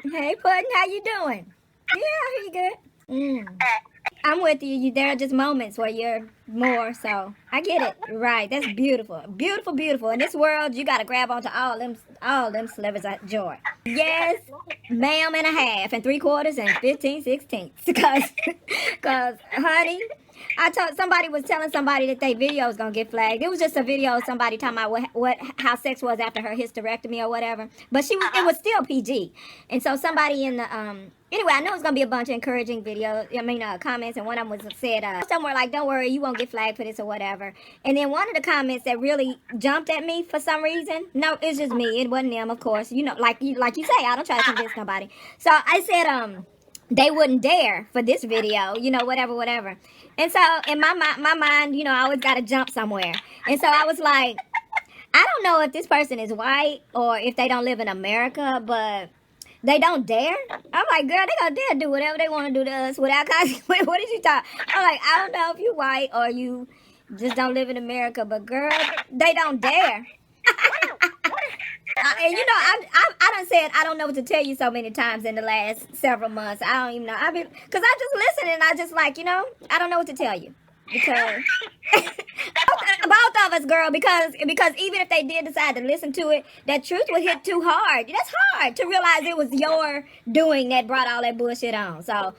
Hey, Puttin, how you doing? Yeah, you good. I'm with you. There are just moments where you're more, so I get it. Right, that's beautiful, beautiful, beautiful. In this world, you gotta grab onto all them slivers of joy. Yes, ma'am, and a half, and three quarters, and 15/16. Cause, honey, I told somebody was telling somebody that their video was gonna get flagged. It was just a video of somebody talking about how sex was after her hysterectomy or whatever. But it was still PG. And so somebody in the anyway, I know it's gonna be a bunch of encouraging comments, and one of them was said somewhere like, "Don't worry, you won't get flagged for this or whatever." And then one of the comments that really jumped at me for some reason, no, it's just me. It wasn't them, of course. You know, like you say, I don't try to convince nobody. So I said they wouldn't dare for this video, whatever. And so in my mind, I always got to jump somewhere. And so I was like, I don't know if this person is white or if they don't live in America, but they don't dare. I'm like, girl, they gonna dare do whatever they want to do to us without consequence. What did you talk? I'm like, I don't know if you white or you just don't live in America, but girl, they don't dare. And I done said I don't know what to tell you so many times in the last several months. I don't even know. Cause I just listen and I just like, I don't know what to tell you. Because both of us, girl, because even if they did decide to listen to it, that truth would hit too hard. That's hard to realize it was your doing that brought all that bullshit on. So,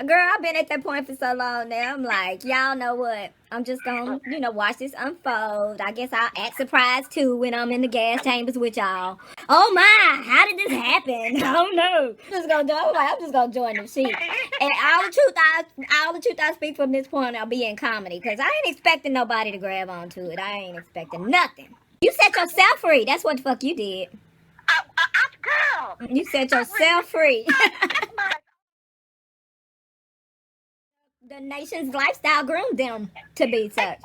girl, I've been at that point for so long now. I'm like, y'all know what? I'm just gonna, watch this unfold. I guess I'll act surprised too when I'm in the gas chambers with y'all. Oh my, how did this happen? I don't know. I'm just gonna join the sheep. And all the truth I speak from this point, I'll be in comedy. Because I ain't expecting nobody to grab onto it. I ain't expecting nothing. You set yourself free. That's what the fuck you did. Girl. You set yourself free. The nation's lifestyle groomed them to be such.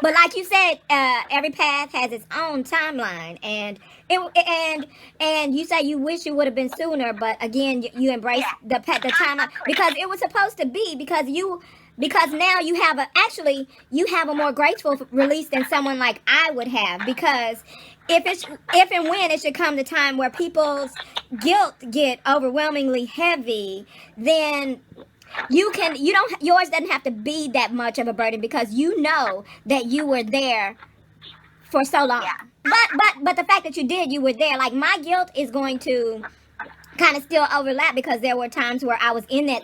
But like you said, every path has its own timeline, and you say you wish you would have been sooner, but again, you embrace the timeline because it was supposed to be because now you have a more graceful release than someone like I would have, because if and when it should come the time where people's guilt get overwhelmingly heavy, then yours doesn't have to be that much of a burden because you know that you were there for so long. But the fact that you were there. Like, my guilt is going to kind of still overlap because there were times where I was in that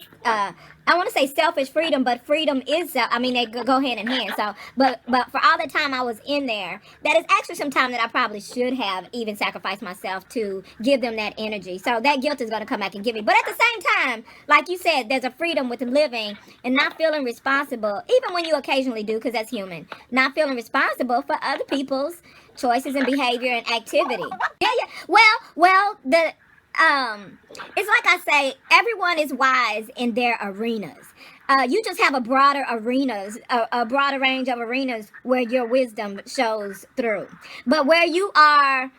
I want to say selfish freedom, but freedom is they go hand in hand. So but for all the time I was in there, that is actually some time that I probably should have even sacrificed myself to give them that energy. So that guilt is going to come back and give me. But at the same time, like you said, there's a freedom with living and not feeling responsible, even when you occasionally do, because that's human, not feeling responsible for other people's choices and behavior and activity. Yeah. Well, it's like I say, everyone is wise in their arenas. You just have a broader range of arenas where your wisdom shows through. But where you are,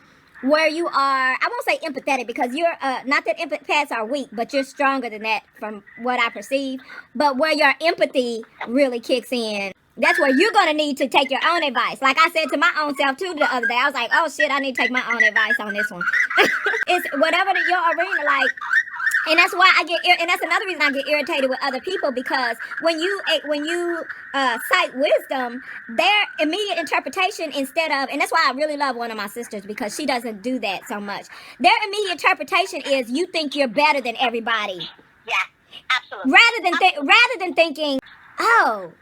I won't say empathetic, because you're not that empaths are weak, but you're stronger than that from what I perceive. But where your empathy really kicks in, that's where you're going to need to take your own advice. Like I said to my own self, too, the other day. I was like, oh, shit, I need to take my own advice on this one. It's whatever your arena, like, and that's why and that's another reason I get irritated with other people, because when you cite wisdom, their immediate interpretation instead of, and that's why I really love one of my sisters, because she doesn't do that so much. Their immediate interpretation is you think you're better than everybody. Yeah, absolutely. Rather than thinking, oh,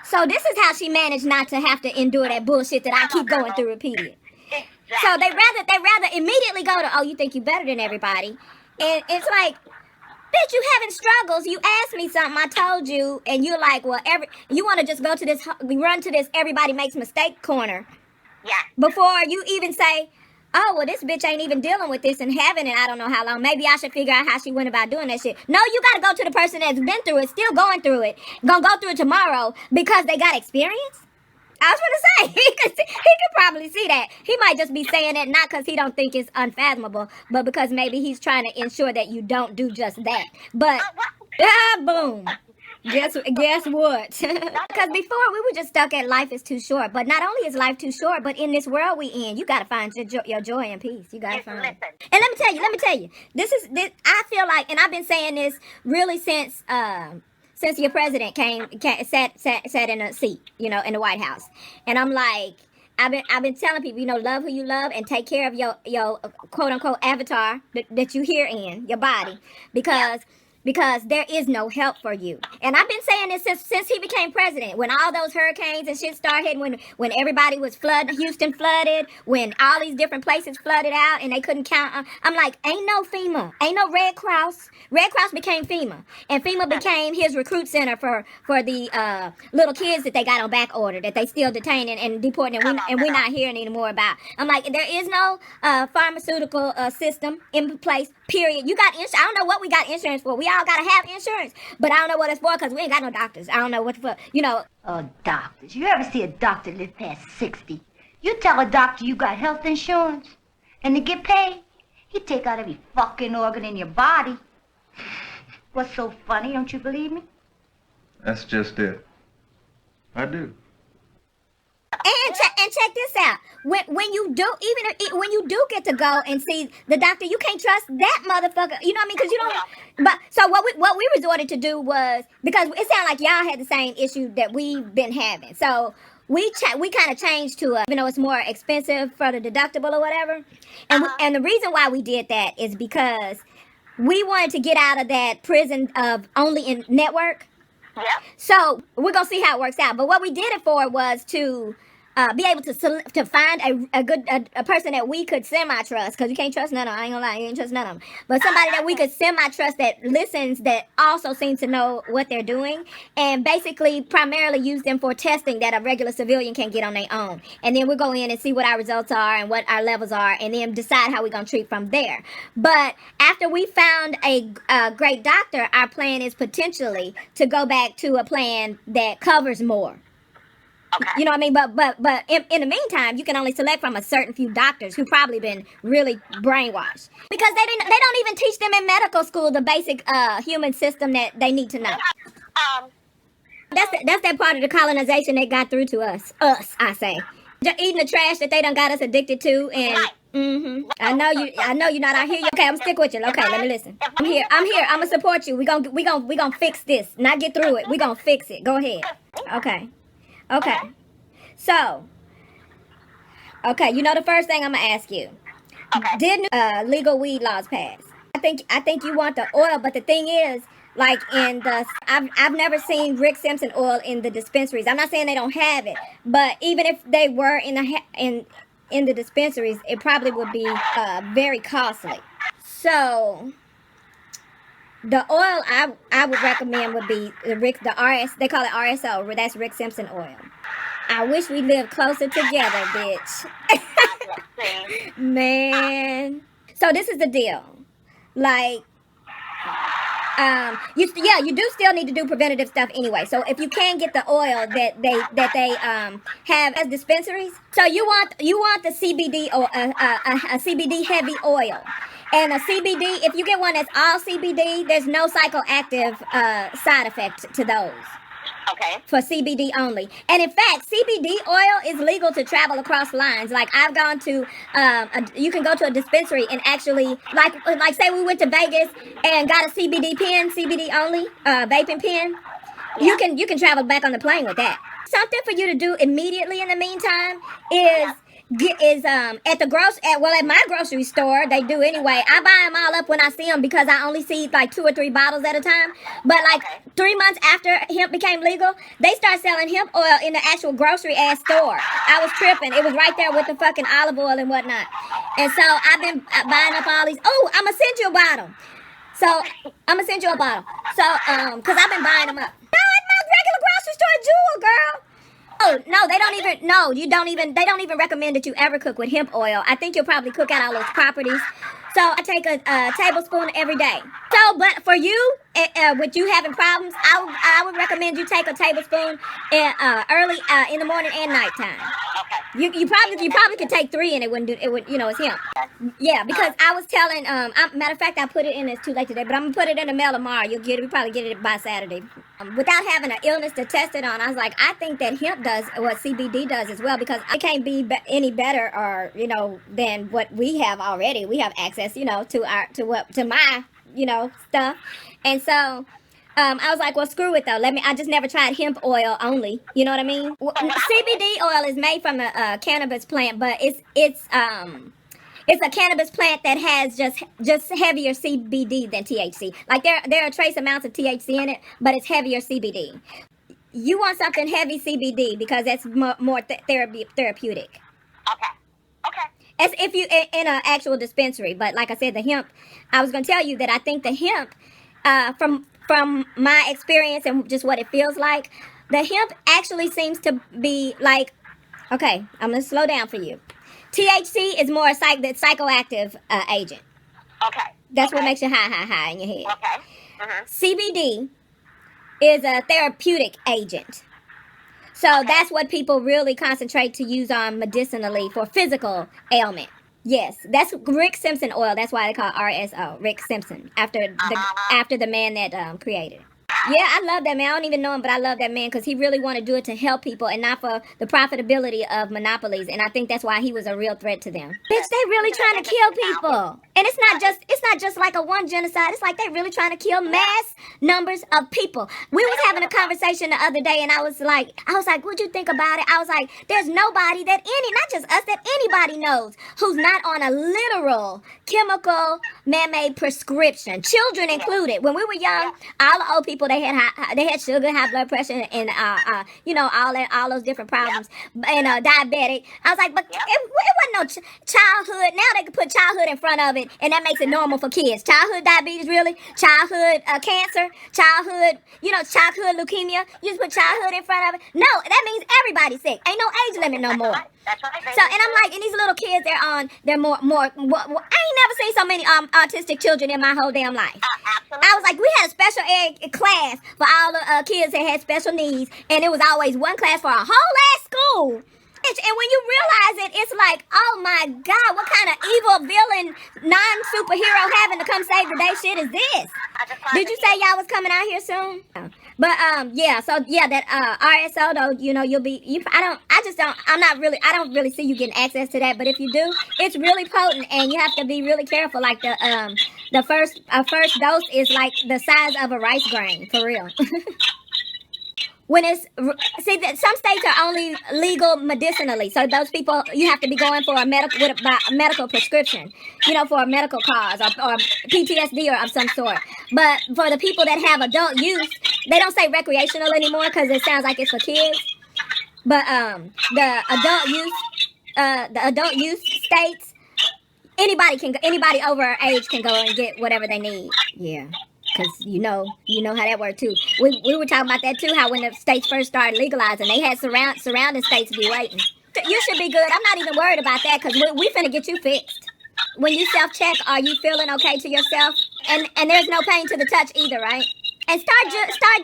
so this is how she managed not to have to endure that bullshit that I keep going through repeatedly. Exactly. So they rather immediately go to, oh, you think you better than everybody. And it's like, bitch, you having struggles. You asked me something, I told you, and you're like, well, you want to just go to this, run to this everybody makes mistake corner. Yeah. Before you even say, oh, well, this bitch ain't even dealing with this and having it I don't know how long. Maybe I should figure out how she went about doing that shit. No, you got to go to the person that's been through it, still going through it, gonna go through it tomorrow because they got experience. I was going to say, he could probably see that. He might just be saying that not because he don't think it's unfathomable, but because maybe he's trying to ensure that you don't do just that. But, boom. Guess what? Because before we were just stuck at life is too short. But not only is life too short, but in this world we in, you gotta find your joy and peace. You gotta find it. Listen. And let me tell you, this. I feel like, and I've been saying this really since your president sat in a seat, in the White House, and I'm like. I've been telling people, love who you love and take care of your quote unquote avatar that you hear in your body, because there is no help for you. And I've been saying this since he became president, when all those hurricanes and shit started hitting, when everybody was flooded, Houston flooded, when all these different places flooded out and they couldn't count. I'm like, ain't no FEMA, ain't no Red Cross. Red Cross became FEMA, and FEMA became his recruit center for the little kids that they got on back order, that they still detaining and deporting, and we're not hearing anymore about. I'm like, there is no pharmaceutical system in place. Period. You got insurance. I don't know what we got insurance for. We all gotta have insurance, but I don't know what it's for because we ain't got no doctors. I don't know what for. Oh, doctors. You ever see a doctor live past 60? You tell a doctor you got health insurance, and to get paid, he'd take out every fucking organ in your body. What's so funny? Don't you believe me? That's just it. I do. And check this out. When you do, when you do get to go and see the doctor, you can't trust that motherfucker. You know what I mean? Because you don't. But so what we resorted to do was, because it sounded like y'all had the same issue that we've been having. So we kind of changed to even though it's more expensive for the deductible or whatever. And the reason why we did that is because we wanted to get out of that prison of only in network. Yeah. So we're gonna see how it works out. But what we did it for was to be able to find a person that we could semi-trust, because you can't trust none of them. I ain't gonna lie, you ain't trust none of them. But somebody that we could semi-trust that listens, that also seems to know what they're doing, and basically primarily use them for testing that a regular civilian can't get on their own. And then we'll go in and see what our results are and what our levels are, and then decide how we're gonna treat from there. But after we found a great doctor, our plan is potentially to go back to a plan that covers more. Okay. You know what I mean? But in the meantime, you can only select from a certain few doctors who probably been really brainwashed, because they don't even teach them in medical school the basic human system that they need to know. That's that part of the colonization that got through to us. I say, just eating the trash that they done got us addicted to, and I know you're not out here. Okay, I'm stick with you. Okay, let me listen. I'm here. I'm gonna support you. We gonna fix this. Not get through it. We gonna fix it. Go ahead. Okay. So, the first thing I'm gonna ask you. Okay. Did legal weed laws pass? I think you want the oil, but the thing is, like I've never seen Rick Simpson oil in the dispensaries. I'm not saying they don't have it, but even if they were in the dispensaries, it probably would be very costly. So the oil I would recommend would be the RS. They call it RSO. That's Rick Simpson oil. I wish we lived closer together, bitch. Man. So this is the deal. Like, you do still need to do preventative stuff anyway. So if you can get the oil that they have as dispensaries, so you want the CBD or a CBD heavy oil. And a CBD, if you get one that's all CBD, there's no psychoactive side effect to those. Okay. For CBD only. And in fact, CBD oil is legal to travel across lines. Like, I've gone to, you can go to a dispensary and actually, like say we went to Vegas and got a CBD pen, CBD only, vaping pen. Yeah. You can travel back on the plane with that. Something for you to do immediately in the meantime is at my grocery store, they do anyway. I buy them all up when I see them, because I only see like 2 or 3 bottles at a time. But like 3 months after hemp became legal, they start selling hemp oil in the actual grocery ass store. I was tripping. It was right there with the fucking olive oil and whatnot. And so I've been buying up all these. Oh, I'm gonna send you a bottle. So I'm gonna send you a bottle. So cause I've been buying them up. No, at my regular grocery store, Jewel, girl. Oh, no, they don't even recommend that you ever cook with hemp oil. I think you'll probably cook out all those properties. So I take a tablespoon every day. So, but for you, with you having problems, I would recommend you take a tablespoon early in the morning and nighttime. You probably could take 3 and it wouldn't do it. Would, it's hemp. Yeah, because I was telling matter of fact, I put it in. It's too late today, but I'm gonna put it in the mail tomorrow. You'll get it. We probably get it by Saturday. Without having an illness to test it on, I was like, I think that hemp does what CBD does as well, because it can't be any better or than what we have already. We have access to my stuff, and so. I was like, well, screw it though. I just never tried hemp oil only. You know what I mean? CBD oil is made from a cannabis plant, but it's a cannabis plant that has just heavier CBD than THC. Like there are trace amounts of THC in it, but it's heavier CBD. You want something heavy CBD because that's more therapeutic. Okay. As if you in an actual dispensary. But like I said, the hemp. I was gonna tell you that I think the hemp, from my experience and just what it feels like, the hemp actually seems to be like, okay, I'm going to slow down for you. THC is more the psychoactive agent. Okay. That's what makes you high in your head. Okay. CBD is a therapeutic agent. So that's what people really concentrate to use on medicinally for physical ailment. Yes, that's Rick Simpson oil. That's why they call it RSO, Rick Simpson, after the man that created it. Yeah, I love that man. I don't even know him, but I love that man because he really wanted to do it to help people and not for the profitability of monopolies. And I think that's why he was a real threat to them. Bitch, they really trying to kill people. And it's not just like a one genocide. It's like they really trying to kill mass numbers of people. We was having a conversation the other day, and I was like, what'd you think about it? I was like, there's nobody not just us, that anybody knows who's not on a literal chemical man-made prescription, children included. When we were young, all the old people, they had sugar, high blood pressure, and all those different problems, and diabetic. I was like, but it wasn't no childhood. Now they can put childhood in front of it, and that makes it normal for kids. Childhood diabetes, really? Childhood cancer? Childhood leukemia? You just put childhood in front of it? No, that means everybody's sick. Ain't no age limit no more. That's right, baby. So, and I'm like, and these little kids, they're more. I ain't never seen so many autistic children in my whole damn life. Absolutely. I was like, we had a special ed class for all the kids that had special needs, and it was always one class for a whole ass school. And when you realize it, it's like, oh my God, what kind of evil villain non-superhero having to come save the day shit is this? Did you say y'all was coming out here soon? But that RSO though, I don't really see you getting access to that. But if you do, it's really potent, and you have to be really careful. Like the first dose is like the size of a rice grain, for real. When some states are only legal medicinally, so those people, you have to be going for a medical prescription, for a medical cause or PTSD or of some sort. But for the people that have adult use, they don't say recreational anymore because it sounds like it's for kids. But the adult use states, anybody over our age can go and get whatever they need. Yeah. Because you know how that worked too. We were talking about that too, how when the states first started legalizing, they had surrounding states be waiting. You should be good. I'm not even worried about that because we finna get you fixed. When you self-check, are you feeling okay to yourself? And there's no pain to the touch either, right? And start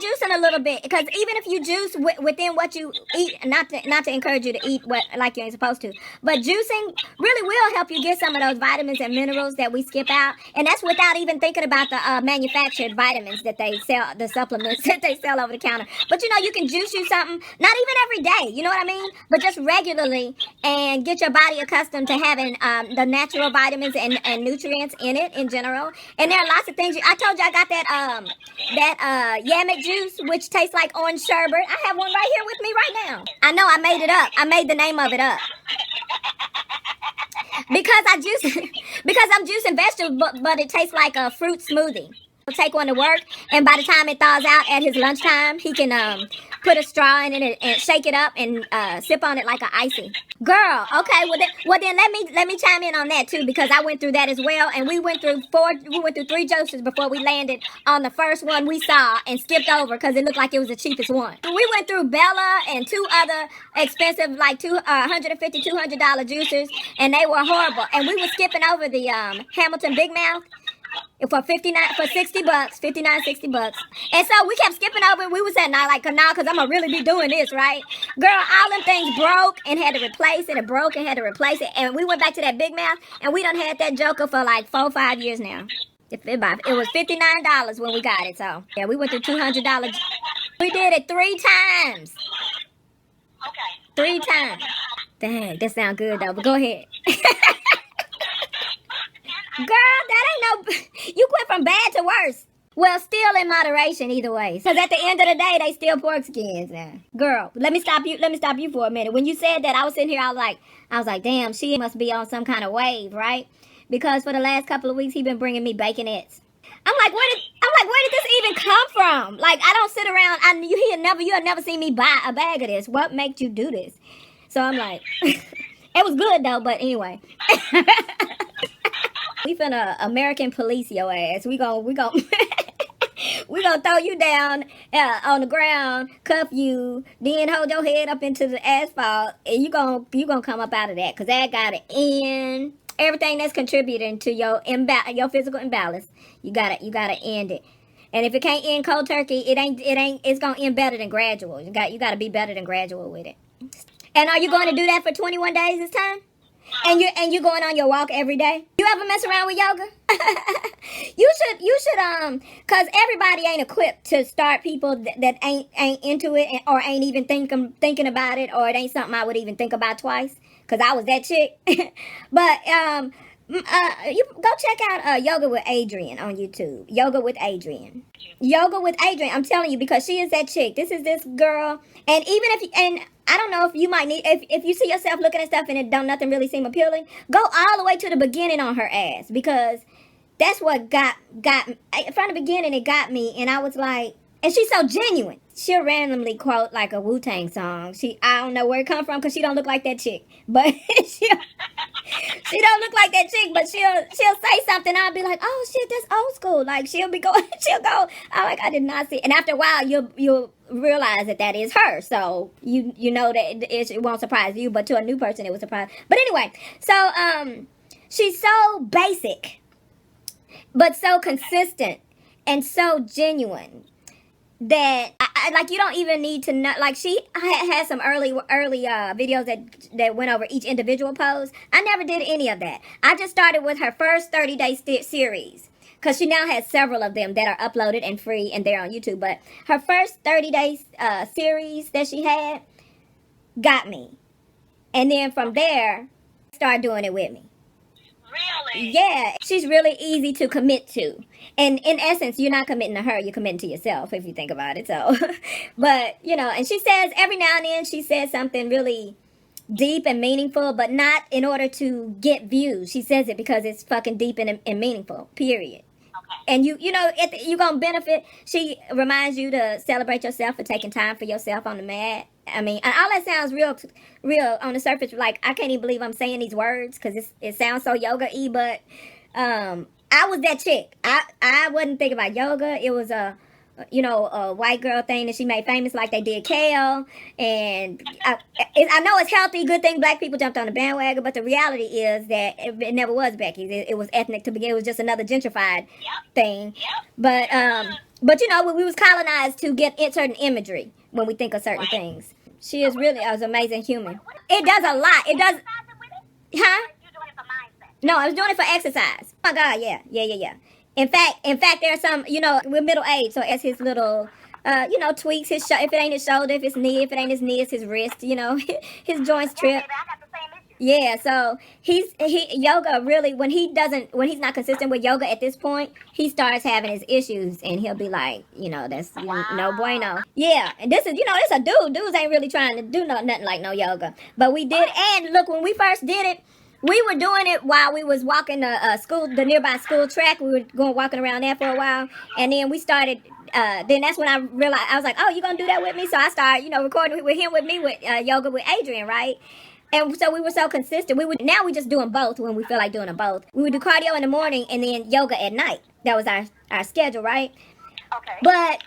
juicing a little bit, because even if you juice within what you eat, not to encourage you to eat what like you ain't supposed to, but juicing really will help you get some of those vitamins and minerals that we skip out, and that's without even thinking about the manufactured vitamins that they sell, the supplements that they sell over the counter. But you can juice you something, not even every day, you know what I mean? But just regularly, and get your body accustomed to having the natural vitamins and nutrients in it in general. And there are lots of things. I told you I got that Yammet juice, which tastes like orange sherbet. I have one right here with me right now. I know I made it up. I made the name of it up. Because I'm juicing vegetables, but it tastes like a fruit smoothie. He'll take one to work, and by the time it thaws out at his lunchtime, he can put a straw in it and shake it up and sip on it like an icy. Girl, okay, well then let me chime in on that too, because I went through that as well, and we went through 3 juices before we landed on the first one we saw and skipped over because it looked like it was the cheapest one. We went through Bella and 2 other expensive, like $150, $200 juicers, and they were horrible. And we were skipping over the Hamilton Big Mouth. For 59, for 60 bucks, 59, 60 bucks. And so we kept skipping over it. We was saying, nah, like, nah, cause I'm gonna really be doing this, right? Girl, all them things broke and had to replace it. It broke and had to replace it. And we went back to that Big Mouth and we done had that joker for like 4-5 years now. It was $59 when we got it. So yeah, we went through $200. We did it 3 times. Okay. 3 times. Dang, that sound good though, but go ahead. Girl, that ain't no. You went from bad to worse. Well, still in moderation either way. Because at the end of the day, they still pork skins now. Girl, let me stop you. Let me stop you for a minute. When you said that, I was sitting here. I was like, damn, she must be on some kind of wave, right? Because for the last couple of weeks, he been bringing me baconettes. I'm like, where did this even come from? Like, I don't sit around. You'll never see me buy a bag of this. What makes you do this? So I'm like, it was good though. But anyway. We finna American police your ass. We gon' we gonna throw you down on the ground, cuff you, then hold your head up into the asphalt, and you gonna come up out of that, cause that gotta end. Everything that's contributing to your physical imbalance, you gotta end it. And if it can't end cold turkey, it's gonna end better than gradual. You gotta be better than gradual with it. And are you going to do that for 21 days this time? And you're going on your walk every day? You ever mess around with yoga? you should cause everybody ain't equipped to start people that ain't into it or ain't even thinking about it, or it ain't something I would even think about twice. Cause I was that chick. But you go check out Yoga with Adrian on YouTube. Yoga with Adrian. Yoga with Adrian. I'm telling you, because she is that chick. This is this girl. And even if I don't know if you might need, if you see yourself looking at stuff and it don't nothing really seem appealing, go all the way to the beginning on her ass, because that's what got from the beginning. It got me, and I was like, and she's so genuine. She'll randomly quote like a Wu-Tang song. I don't know where it come from, because she don't look like that chick, but she don't look like that chick, but she'll say something. I'll be like, oh shit, that's old school. Like she'll go. I'm like, I did not see. And after a while, you'll realize that is her. So you know that it won't surprise you, but to a new person, it was surprise. But anyway, so she's so basic, but so consistent and so genuine that I like, you don't even need to know. Like, she had some early videos that went over each individual pose. I never did any of that. I just started with her first 30-day series, because she now has several of them that are uploaded and free, and they're on YouTube. But her first 30-day series that she had got me, and then from there, started doing it with me. Really? Yeah, she's really easy to commit to. And in essence, you're not committing to her, you're committing to yourself, if you think about it. So, but, and she says every now and then, she says something really deep and meaningful, but not in order to get views. She says it because it's fucking deep and meaningful, period. Okay. And you're going to benefit. She reminds you to celebrate yourself for taking time for yourself on the mat. I mean, and all that sounds real on the surface. Like, I can't even believe I'm saying these words, because it sounds so yoga-y, but I was that chick. I wasn't thinking about yoga. It was a white girl thing that she made famous, like they did kale. And I know it's healthy, good thing black people jumped on the bandwagon, but the reality is that it never was, Becky. It was ethnic to begin. It was just another gentrified thing. But we was colonized to get certain imagery when we think of certain things. She is really an amazing human. It does a lot. It does. Huh? You're doing it for mindset. No, I was doing it for exercise. Oh my God, yeah. In fact, there's some, we're middle age, so as his little, tweaks, if it ain't his shoulder, if it's knee, if it ain't his knee, it's his wrist, his joints trip. Baby, I got the same issue. Yeah, so yoga really, when he's not consistent with yoga at this point, he starts having his issues, and he'll be like, that's no bueno. Yeah, and this is a dude. Dudes ain't really trying to do nothing like no yoga. But we did, and look, when we first did it, we were doing it while we was walking the nearby school track. We were walking around there for a while, and then we started. Then that's when I realized, I was like, "Oh, you gonna do that with me?" So I started, recording with him with me with yoga with Adrian, right? And so we were so consistent. Now we just doing both when we feel like doing them both. We would do cardio in the morning and then yoga at night. That was our schedule, right? Okay. But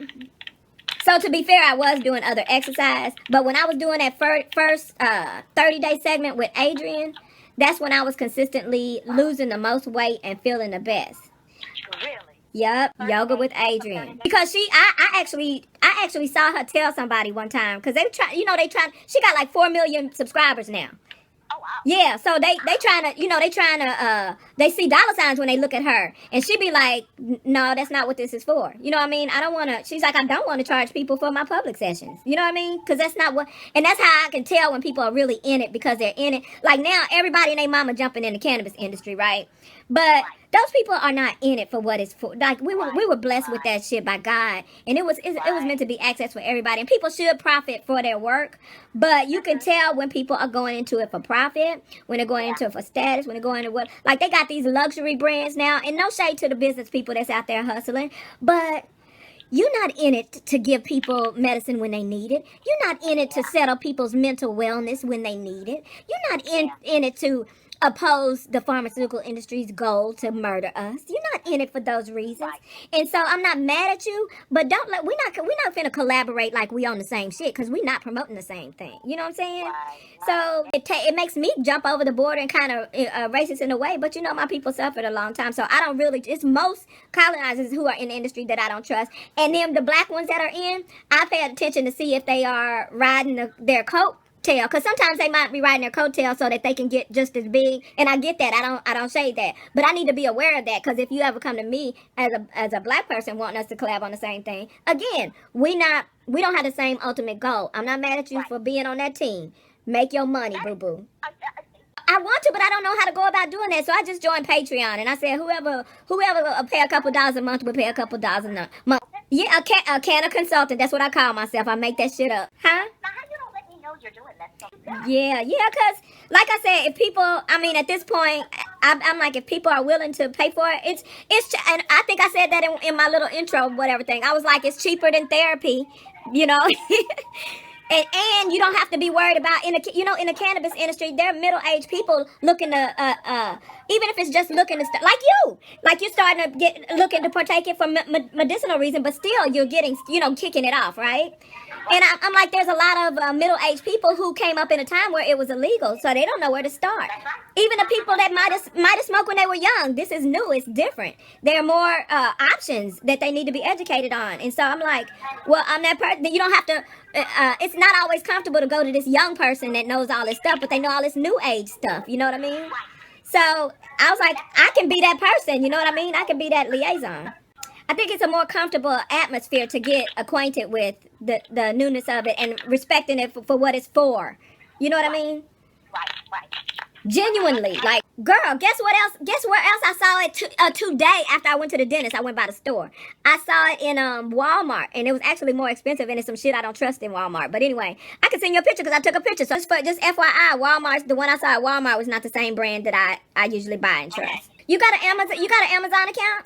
so to be fair, I was doing other exercise. But when I was doing that first 30-day segment with Adrian, that's when I was consistently losing the most weight and feeling the best. Really? Yep, yoga with Adrian. Because I actually saw her tell somebody one time because she got like 4 million subscribers now. Oh wow. Yeah, so they see dollar signs when they look at her, and she be like, no, that's not what this is for. You know what I mean? I don't want to. She's like, I don't want to charge people for my public sessions. You know what I mean? Because that's not what. And that's how I can tell when people are really in it because they're in it. Like now, everybody and their mama jumping in the cannabis industry, right? But those people are not in it for what it's for. Like we were blessed with that shit by God, and it was meant to be access for everybody. And people should profit for their work, but you can tell when people are going into it for profit, when they're going into it for status, when they're going to what, like they got these luxury brands now. And no shade to the business people that's out there hustling, but you're not in it to give people medicine when they need it. You're not in it to settle people's mental wellness when they need it. You're not in it to oppose the pharmaceutical industry's goal to murder us. You're not in it for those reasons. And so I'm not mad at you, but we're not finna collaborate like we on the same shit because we're not promoting the same thing. You know what I'm saying? So it makes me jump over the border and kind of racist in a way, but my people suffered a long time, so I don't really. It's most colonizers who are in the industry that I don't trust, and then the black ones that are in, I pay attention to see if they are riding their coattail, because sometimes they might be riding their coattail so that they can get just as big, and I get that. I don't say that, but I need to be aware of that, because if you ever come to me as a black person wanting us to collab on the same thing, again, we don't have the same ultimate goal. I'm not mad at you for being on that team. Make your money, boo-boo. I want to, but I don't know how to go about doing that. So I just joined Patreon, and I said whoever will pay a couple dollars a month will pay a couple dollars a month. Yeah, a CannaConsult. That's what I call myself. I make that shit up. Huh? Now how you don't let me know you're doing that stuff? Yeah, because like I said, if people, at this point, I'm like, if people are willing to pay for it, it's, and I think I said that in my little intro, whatever thing. I was like, it's cheaper than therapy, And you don't have to be worried about in the cannabis industry, there are middle-aged people looking to even if it's just looking to like you're starting to looking to partake it for medicinal reason, but still you're getting kicking it off, right? And I'm like, there's a lot of middle-aged people who came up in a time where it was illegal, so they don't know where to start. Even the people that might have smoked when they were young, this is new, it's different. There are more options that they need to be educated on, and so I'm like, well, I'm that person. You don't have to. It's not always comfortable to go to this young person that knows all this stuff, but they know all this new age stuff. You know what I mean? So I was like, I can be that person. You know what I mean? I can be that liaison. I think it's a more comfortable atmosphere to get acquainted with the newness of it and respecting it for what it's for. You know what I mean? Right. Genuinely, like, girl, guess what else? Guess where else I saw it today after I went to the dentist? I went by the store. I saw it in Walmart, and it was actually more expensive, and it's some shit I don't trust in Walmart. But anyway, I can send you a picture because I took a picture. So just FYI, the one I saw at Walmart was not the same brand that I usually buy and trust. You got an Amazon account?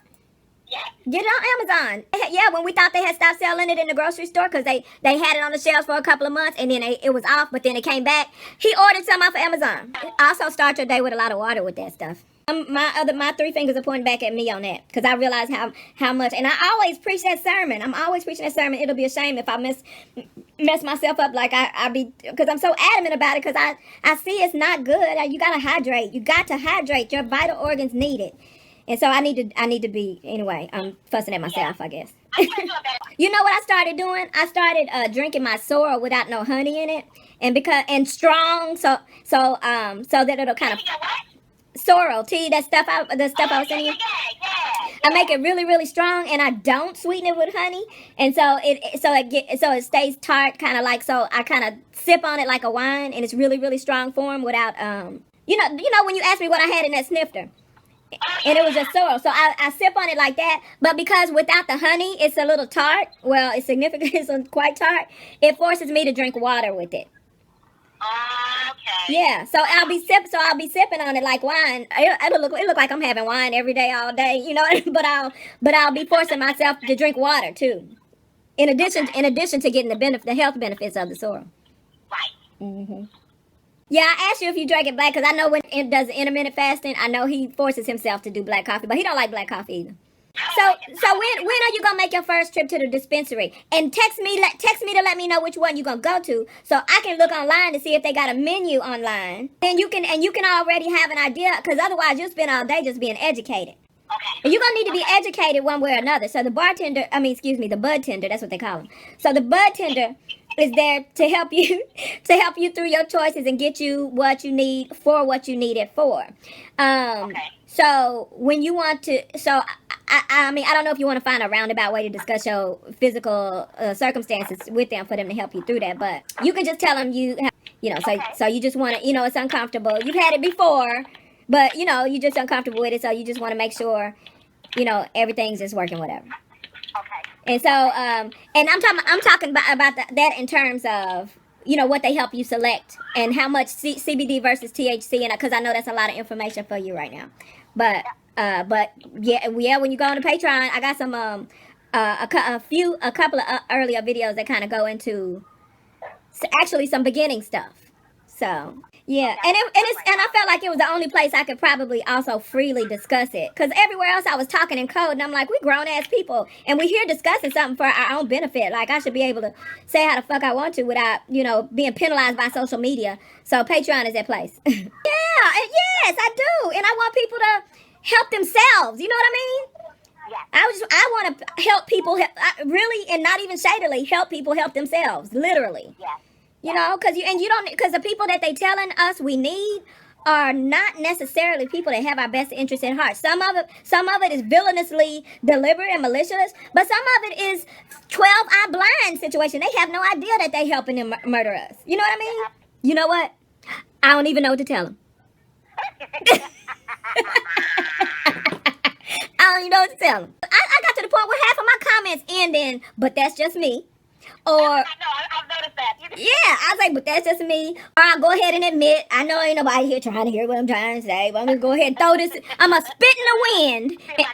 Yeah. Get it on Amazon. Yeah, when we thought they had stopped selling it in the grocery store because they had it on the shelves for a couple of months and then it was off, but then it came back. He ordered some off of Amazon. Also start your day with a lot of water with that stuff. My three fingers are pointing back at me on that because I realize how much, and I always preach that sermon. I'm always preaching that sermon. It'll be a shame if I mess myself up like I be, because I'm so adamant about it, because I see it's not good. You gotta hydrate. You got to hydrate. Your vital organs need it. And so I need to be, anyway, I'm fussing at myself, I guess. You know what I started doing? I started drinking my sorrel without no honey in it, and strong, so that it'll kind of sorrel tea, the stuff I was sending you. I make it really, really strong, and I don't sweeten it with honey, and so it stays tart, kind of like, so I kind of sip on it like a wine, and it's really, really strong form without you know when you asked me what I had in that snifter. And it was just sorrel. So I sip on it like that. But because without the honey, it's a little tart. Well, it's significant. It's quite tart. It forces me to drink water with it. Okay. Yeah. So I'll be sipping on it like wine. It look like I'm having wine every day, all day, But I'll be forcing myself to drink water too. In addition to getting the health benefits of the sorrel. Right. Mm-hmm. Yeah, I asked you if you drank it black because I know when it does intermittent fasting, I know he forces himself to do black coffee, but he don't like black coffee either. So when are you gonna make your first trip to the dispensary? And text me to let me know which one you're gonna go to, so I can look online to see if they got a menu online. And you can already have an idea, because otherwise you'll spend all day just being educated. And you're gonna need to be educated one way or another. So the the bud tender, that's what they call them. So the bud tender is there to help you to help you through your choices and get you what you need for what you need it for. So when you want to, I don't know if you want to find a roundabout way to discuss your physical circumstances with them for them to help you through that, but you can just tell them so you just want to, it's uncomfortable. You've had it before, but you're just uncomfortable with it, so you just want to make sure, everything's just working, whatever. And so, and I'm talking about that in terms of, what they help you select and how much CBD versus THC, and because I know that's a lot of information for you right now. But yeah, when you go on the Patreon, I got some a couple of earlier videos that kind of go into actually some beginning stuff. So yeah, and I felt like it was the only place I could probably also freely discuss it, because everywhere else I was talking in code, and I'm like, we grown ass people, and we here discussing something for our own benefit. Like, I should be able to say how the fuck I want to without being penalized by social media. So Patreon is that place. Yeah, yes, I do, and I want people to help themselves. You know what I mean? I want to help people, really, and not even shadily, help people help themselves, literally. Because the people that they telling us we need are not necessarily people that have our best interest in heart. Some of it is villainously deliberate and malicious, but some of it is 12-eye blind situation. They have no idea that they helping them murder us. You know what I mean? You know what? I don't even know what to tell them. I don't even know what to tell them. I got to the point where half of my comments end in, but that's just me. Or, I know, I've noticed that. yeah, I was like, but that's just me. Or I'll go ahead and admit, I know ain't nobody here trying to hear what I'm trying to say, but I'm going to go ahead and throw this. I'm going to spit in the wind. Yeah,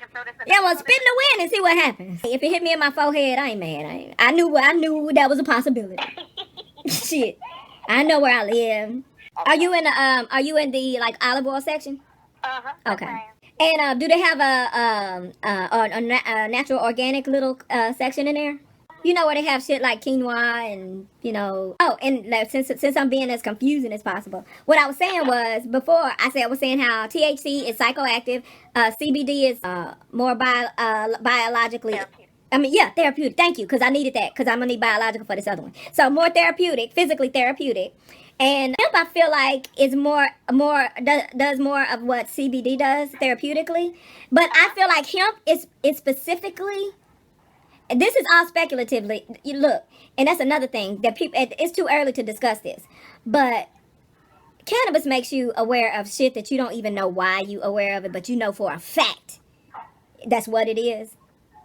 I'm going to spit in the wind and see what happens. If it hit me in my forehead, I ain't mad. I knew that was a possibility. Shit. I know where I live. Are you in the like olive oil section? Okay. And do they have a natural organic little section in there? Where they have shit like quinoa and, oh, and like, since I'm being as confusing as possible, what I was saying was, before I was saying how THC is psychoactive, CBD is more biologically, therapeutic. Thank you, because I needed that, because I'm going to need biological for this other one. So more therapeutic, physically therapeutic. And hemp, I feel like, is does more of what CBD does therapeutically. But I feel like hemp is specifically, this is all speculatively. You look, and that's another thing that people. It's too early to discuss this, but cannabis makes you aware of shit that you don't even know why you aware of it, but you know for a fact that's what it is.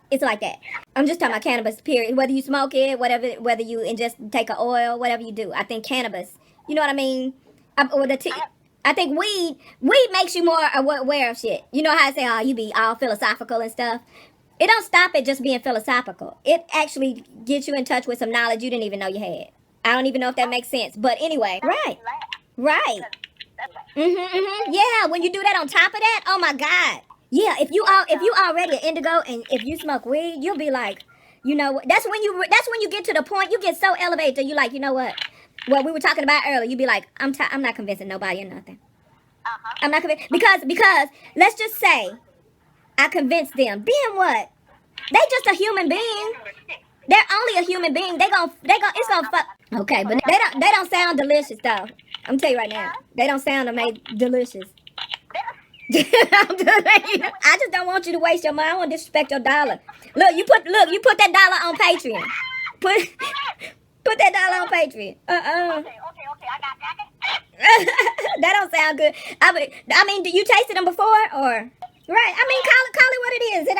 It's like that. I'm just talking about cannabis, period. Whether you smoke it, whether you ingest, take an oil, whatever you do. I think cannabis. You know what I mean? I think weed makes you more aware of shit. You know how I say, oh, you be all philosophical and stuff. It don't stop at just being philosophical. It actually gets you in touch with some knowledge you didn't even know you had. I don't even know if that makes sense. But anyway, right. Yeah, when you do that on top of that, oh my God. Yeah, if you already an indigo and if you smoke weed, you'll be like, that's when you get to the point, you get so elevated that you like, you know what? What we were talking about earlier, you'd be like, I'm not convincing nobody or nothing. I'm not convinced because let's just say I convinced them. Being what? They just a human being. They're only a human being. It's gonna fuck. Okay, but they don't sound delicious though. I'm telling you right now, they don't sound delicious. I just don't want you to waste your money. I don't want to disrespect your dollar. Look, you put that dollar on Patreon. Put that dollar on Patreon. Okay, I got that don't sound good. I mean, do you tasted them before or? Right. I mean, call it what it is. It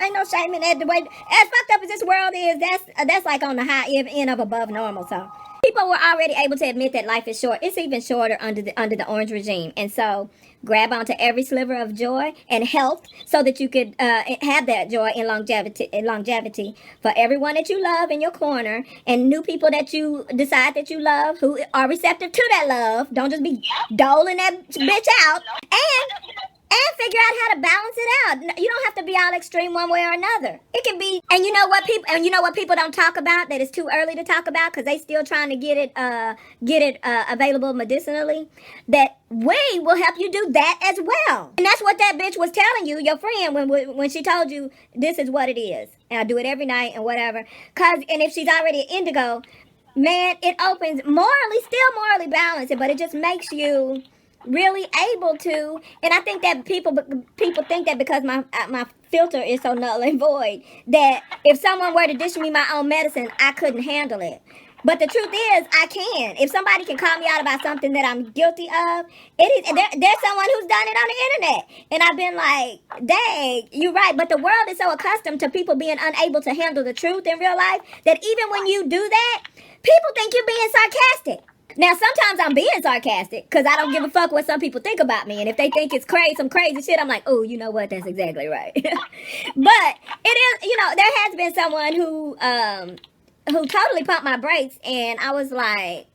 ain't no shame in that. The way as fucked up as this world is, that's like on the high end of above normal. So people were already able to admit that life is short. It's even shorter under the orange regime, and so grab onto every sliver of joy and health so that you could have that joy and longevity for everyone that you love in your corner and new people that you decide that you love who are receptive to that love. Don't just be doling that bitch out and figure out how to balance it out. You don't have to be all extreme one way or another. It can be, and you know what people don't talk about, that it's too early to talk about because they still trying to get it available medicinally. That we will help you do that as well. And that's what that bitch was telling you, your friend, when she told you this is what it is. And I do it every night and whatever. And if she's already an indigo, man, it opens still morally balanced, but it just makes you really able to. And I think that people think that because my filter is so null and void, that if someone were to dish me my own medicine, I couldn't handle it. But the truth is, I can. If somebody can call me out about something that I'm guilty of, there's someone who's done it on the internet. And I've been like, dang, you're right. But the world is so accustomed to people being unable to handle the truth in real life that even when you do that, people think you're being sarcastic. Now, sometimes I'm being sarcastic because I don't give a fuck what some people think about me. And if they think it's some crazy shit, I'm like, oh, you know what? That's exactly right. But it is, there has been someone who totally pumped my brakes, and I was like,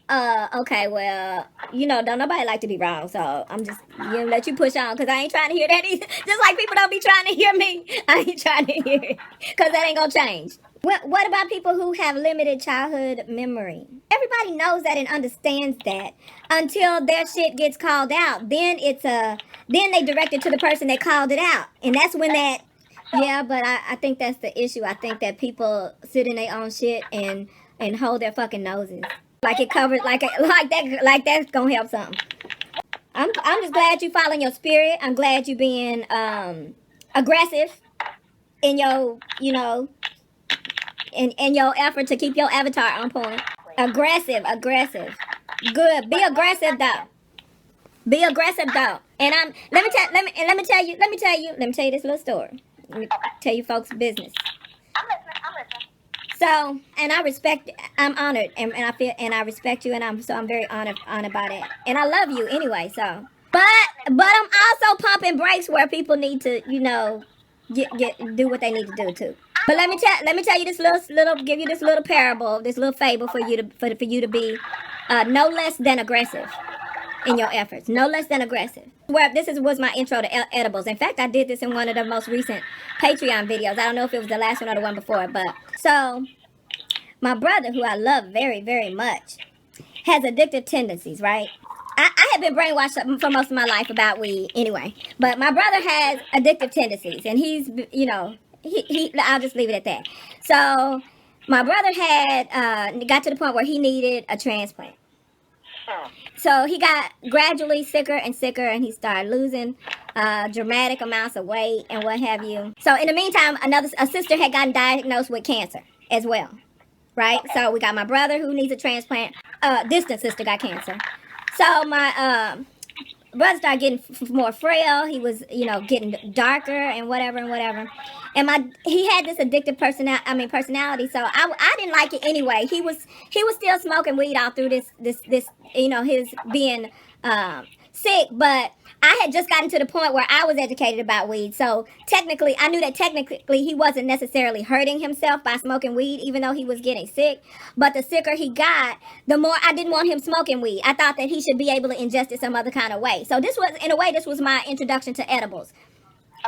okay, well, don't nobody like to be wrong, so I'm just let you push on, because I ain't trying to hear that either. Just like people don't be trying to hear me, I ain't trying to hear it, because that ain't gonna change. What about people who have limited childhood memory? Everybody knows that and understands that until their shit gets called out. Then then they direct it to the person that called it out, and that's when that. Yeah, but I think that's the issue. I think that people sit in their own shit and hold their fucking noses. Like it covers, like that's gonna help something. I'm just glad you following your spirit. I'm glad you being aggressive in your in your effort to keep your avatar on point. Aggressive. Good. Be aggressive though. Be aggressive though. And let me tell you this little story. Let me tell you folks business. I'm listening. So, and I'm honored, and I respect you, and I'm very honored by that. And I love you anyway, so. But I'm also pumping brakes where people need to, do what they need to do too. But let me tell you this give you this little parable, this little fable for you to be no less than aggressive in your efforts. No less than aggressive. Well, was my intro to edibles. In fact, I did this in one of the most recent Patreon videos. I don't know if it was the last one or the one before, but so my brother, who I love very, very much, has addictive tendencies, right? I have been brainwashed for most of my life about weed anyway, but my brother has addictive tendencies, and he's, I'll just leave it at that. So my brother had got to the point where he needed a transplant. So he got gradually sicker and sicker, and he started losing dramatic amounts of weight and what have you. So in the meantime, a sister had gotten diagnosed with cancer as well, right? So we got my brother who needs a transplant. Distant sister got cancer. So my brother started getting more frail. He was, getting darker and whatever. And he had this addictive personality. So I didn't like it anyway. He was still smoking weed all through this his being sick. But I had just gotten to the point where I was educated about weed. So I knew that technically he wasn't necessarily hurting himself by smoking weed, even though he was getting sick. But the sicker he got, the more I didn't want him smoking weed. I thought that he should be able to ingest it some other kind of way. So this was my introduction to edibles.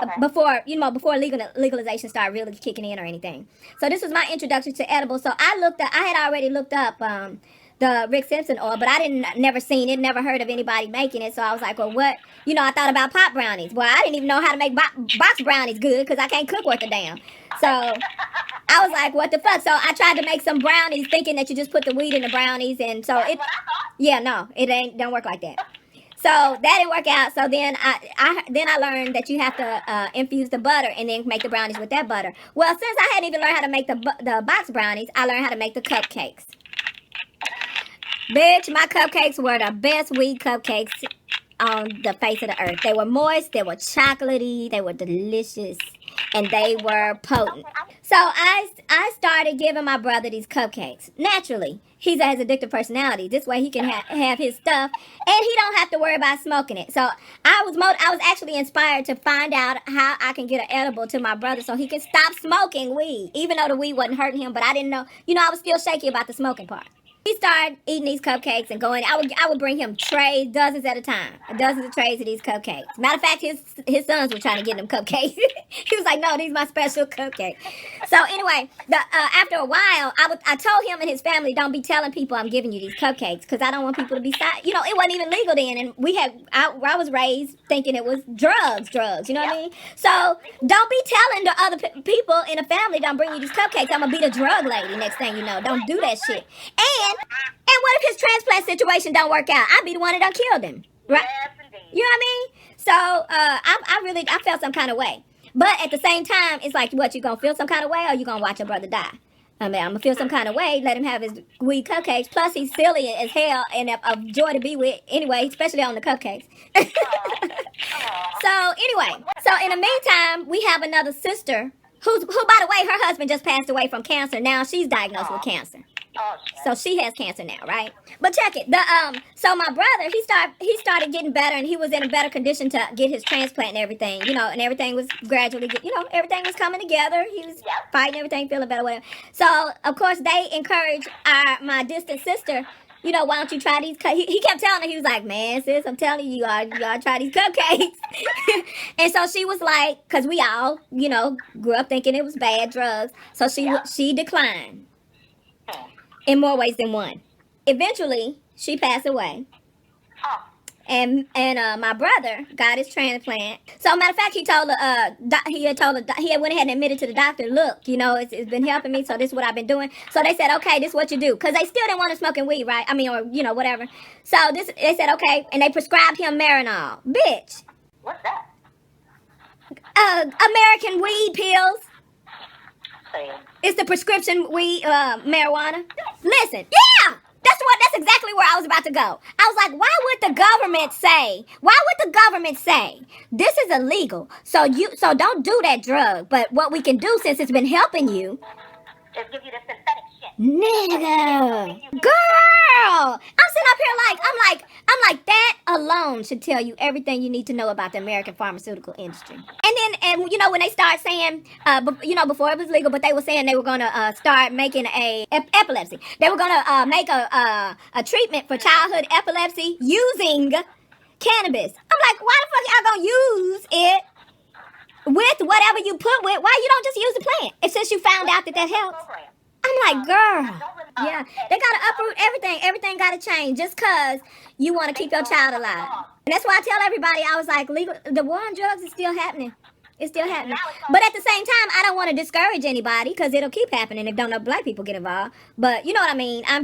Okay. Before legalization started really kicking in or anything. So this was my introduction to edibles. So I had already looked up the Rick Simpson oil, but I never seen it, never heard of anybody making it. So I was like, well, what? I thought about pot brownies. Well, I didn't even know how to make box brownies good because I can't cook worth a damn. So I was like, what the fuck? So I tried to make some brownies thinking that you just put the weed in the brownies. And so it don't work like that. So that didn't work out. So then I learned that you have to infuse the butter and then make the brownies with that butter. Well, since I hadn't even learned how to make the box brownies, I learned how to make the cupcakes. Bitch, my cupcakes were the best weed cupcakes on the face of the earth. They were moist, they were chocolatey, they were delicious, and they were potent. So I started giving my brother these cupcakes. Naturally, he has addictive personality. This way he can have his stuff, and he don't have to worry about smoking it. So I was actually inspired to find out how I can get an edible to my brother so he can stop smoking weed, even though the weed wasn't hurting him. But I didn't know, I was still shaky about the smoking part. He started eating these cupcakes and going. I would bring him trays, dozens at a time, dozens of trays of these cupcakes. Matter of fact, his sons were trying to get them cupcakes. He was like, "No, these are my special cupcakes." So anyway, after a while, I told him and his family, "Don't be telling people I'm giving you these cupcakes because I don't want people to be you know, it wasn't even legal then, and I was raised thinking it was drugs. You know what I mean? So don't be telling the other people in the family, "Don't bring you these cupcakes. I'm gonna be the drug lady." Next thing you know, don't do that shit. And what if his transplant situation don't work out? I'd be the one that done killed him, right? Yes, indeed. You know what I mean? So I felt some kind of way. But at the same time, it's like, what, you gonna feel some kind of way, or you gonna watch your brother die? I mean, I'm gonna feel some kind of way, let him have his weed cupcakes. Plus, he's silly as hell and a joy to be with anyway, especially on the cupcakes. So anyway, so in the meantime, we have another sister who, by the way, her husband just passed away from cancer. Now she's diagnosed with cancer. Oh, shit. So she has cancer now, right? But check it. So my brother, he started getting better, and he was in a better condition to get his transplant and everything, you know, and everything was gradually, everything was coming together. He was fighting everything, feeling better, whatever. So of course they encouraged my distant sister, you know, why don't you try these? He kept telling her, he was like, "Man, sis, I'm telling you, you gotta try these cupcakes." And so she was like, because we all, you know, grew up thinking it was bad drugs. So she declined in more ways than one. Eventually, she passed away. Oh. And my brother got his transplant. So matter of fact, he had went ahead and admitted to the doctor, "Look, you know, it's been helping me, so this is what I've been doing." So they said, "Okay, this is what you do," because they still didn't want him smoking weed, right? I mean, or you know, whatever. So they said, "Okay," and they prescribed him Marinol. Bitch, What's that? American weed pills. Say, It's the prescription weed, marijuana. Listen, yeah, that's exactly where I was about to go. I was like, why would the government say this is illegal? So don't do that drug. But what we can do, since it's been helping you, just give you the synthetic shit. nigga, girl, I'm sitting up here I'm like that alone should tell you everything you need to know about the American pharmaceutical industry. And you know, when they start saying, you know, before it was legal, but they were saying they were gonna start making epilepsy. They were gonna make a treatment for childhood epilepsy using cannabis. I'm like, why the fuck y'all gonna use it with whatever you put with? Why you don't just use the plant? And since you found out that helps. I'm like, girl, yeah, they gotta uproot everything. Everything gotta change just cause you want to keep your child alive. And that's why I tell everybody, I was like, the war on drugs is still happening. It's still happening. But at the same time, I don't want to discourage anybody because it'll keep happening if don't know black people get involved. But you know what I mean? I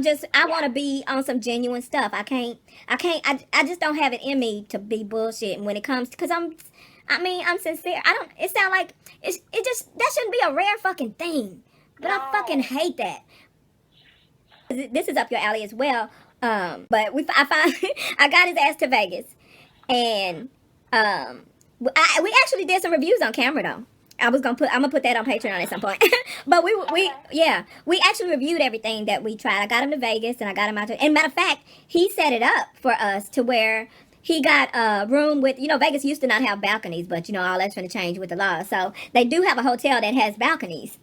want to be on some genuine stuff. I just don't have it in me to be bullshitting when it comes, because I'm sincere. It sound like that shouldn't be a rare fucking thing. But I fucking hate that. This is up your alley as well. But I got his ass to Vegas, and we actually did some reviews on camera though. I'm gonna put that on Patreon at some point. But we actually reviewed everything that we tried. I got him to Vegas, and I got him out to. And matter of fact, he set it up for us to where he got a room with, you know, Vegas used to not have balconies, but, you know, all that's going to change with the law. So they do have a hotel that has balconies.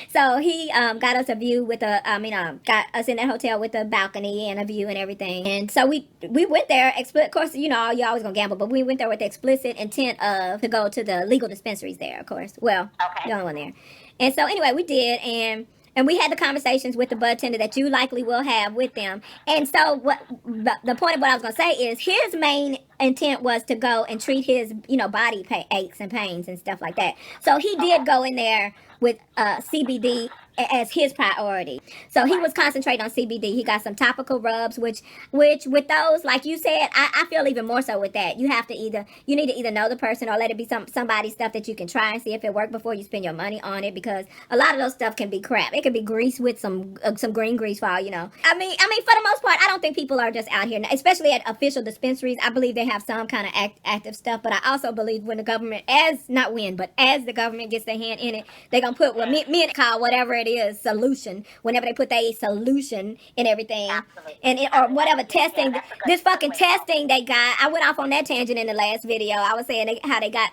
So he got us a view with got us in that hotel with a balcony and a view and everything. And so we went there, of course, you know, you're always going to gamble, but we went there with the explicit intent to go to the legal dispensaries there, of course. Well, the only one there. And so anyway, we did, and we had the conversations with the bud tender that you likely will have with them. And so the point of what I was going to say is his main intent was to go and treat his, you know, body aches and pains and stuff like that. So he did go in there with CBD as his priority. So he was concentrating on CBD. He got some topical rubs, which with those, like you said, I feel even more so with that. You need to either know the person or let it be somebody's stuff that you can try and see if it worked before you spend your money on it, because a lot of those stuff can be crap. It can be grease with some green grease for all you know. I mean, for the most part, I don't think people are just out here, especially at official dispensaries. I believe they have some kind of active stuff, but I also believe when the government, as the government gets their hand in it, they're gonna put mint call whatever it it is, solution. Whenever they put their solution in everything, Absolutely. and or whatever testing, that's a good- this fucking good way to go. testing they got. I went off on that tangent in the last video. I was saying how they got.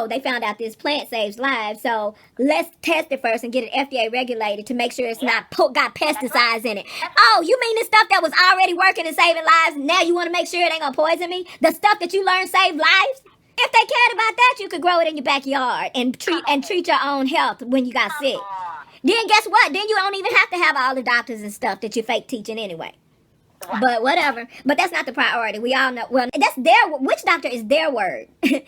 They found out this plant saves lives. So let's test it first and get it FDA regulated to make sure it's not got pesticides in it. Oh, you mean the stuff that was already working and saving lives? Now you want to make sure it ain't gonna poison me? The stuff that you learned saved lives? If they cared about that, you could grow it in your backyard and treat your own health when you got sick. Then guess what? Then you don't even have to have all the doctors and stuff that you fake teaching anyway. But whatever. But that's not the priority. We all know. Well, that's witch doctor is their word. They're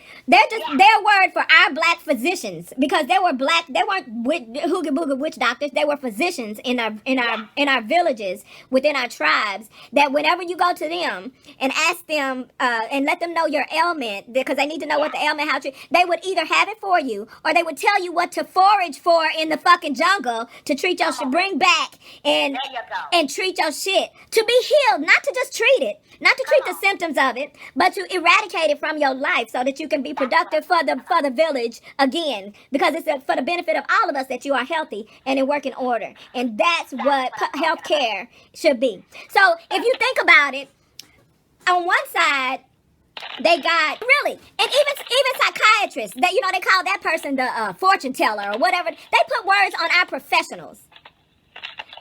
just their word for our black physicians because they were black. They weren't hooga booga witch doctors. They were physicians in our villages within our tribes. That whenever you go to them and ask them and let them know your ailment because they need to know what the ailment, how to. They would either have it for you or they would tell you what to forage for in the fucking jungle to treat your shit, bring back and There you go. and treat your shit to be healed, not to just treat it, not to treat the symptoms of it, but to eradicate it from your life so that you can be productive for the village again, because it's for the benefit of all of us that you are healthy and in working order, and that's what healthcare should be. So if you think about it, on one side they got really, and even psychiatrists, that they call that person the fortune teller or whatever. They put words on our professionals.